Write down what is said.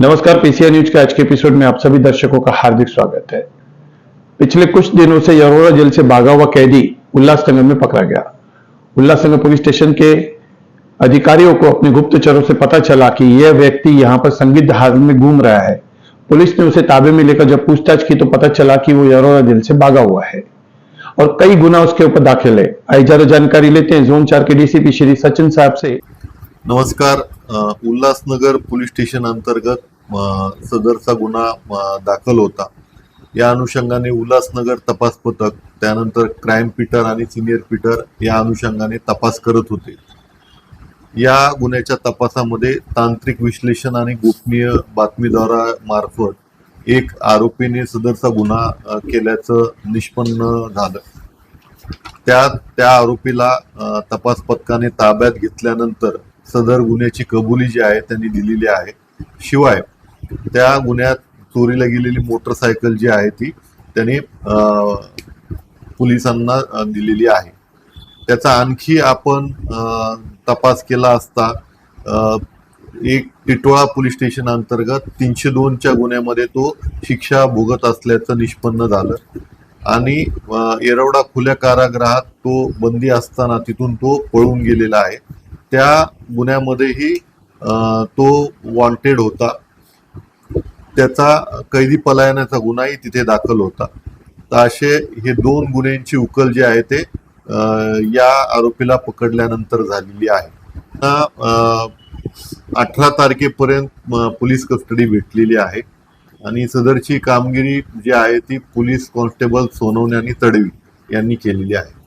नमस्कार, PCR news के आज के episode में आप सभी दर्शकों का हार्दिक स्वागत है। पिछले कुछ दिनों से यरोड़ा जेल से भागा हुआ कैदी उल्लासनगर में पकड़ा गया। उल्लासनगर पुलिस स्टेशन के अधिकारियों को अपने गुप्तचरों से पता चला कि यह व्यक्ति यहां पर संदिग्ध हालत में घूम रहा है। पुलिस ने उसे ताबे में लेकर जब पूछताछ की तो पता चला कि वो यरोड़ा जेल से भागा हुआ है और कई गुना उसके ऊपर दाखिल है। आइए ज्यादा जानकारी लेते हैं जोन 4 के डीसीपी श्री सचिन साहब से। नमस्कार। उल्हासनगर पोलीस स्टेशन अंतर्गत सदरचा गुन्हा दाखल होता। या अनुषंगाने उल्हासनगर तपास पथक, त्यानंतर क्राईम पीटर आणि सिनियर पीटर या अनुषंगाने तपास करत होते। या गुन्ह्याच्या तपासामध्ये तांत्रिक विश्लेषण आणि गोपनीय बातमीदारा मार्फत एक आरोपीने सदरचा गुन्हा केल्याचं निष्पन्न झालं। त्या आरोपीला तपास पथकाने ताब्यात घेतल्यानंतर सदर गुन्ह्याची कबुली जी आहे त्यांनी दिलेली आहे। शिवाय त्या गुन्ह्यात चोरीला गेलेली मोटरसायकल जी आहे ती त्यांनी पोलिसांना दिलेली आहे। त्याचा आणखी आपण तपास केला असता एक टिटोळा पोलीस स्टेशन अंतर्गत 302 च्या गुन्ह्यामध्ये तो शिक्षा भोगत असल्याचं निष्पन्न झालं आणि येरवडा खुल्या कारागृहात तो बंदी असताना तिथून तो पळून गेलेला आहे। त्या गुन्ह्यामध्येही तो वॉन्टेड होता। त्याचा कैदी पलायनाचा गुन्हाही तिथे दाखल होता। तर असे हे दोन गुन्ह्यांची उकल जी आहे ते या आरोपीला पकडल्यानंतर झालेली आहे। 18 तारखेपर्यंत पोलीस कस्टडी भेटलेली आहे आणि सदरची कामगिरी जी आहे ती पोलीस कॉन्स्टेबल सोनवणे आणि तडवी यांनी केलेली आहे।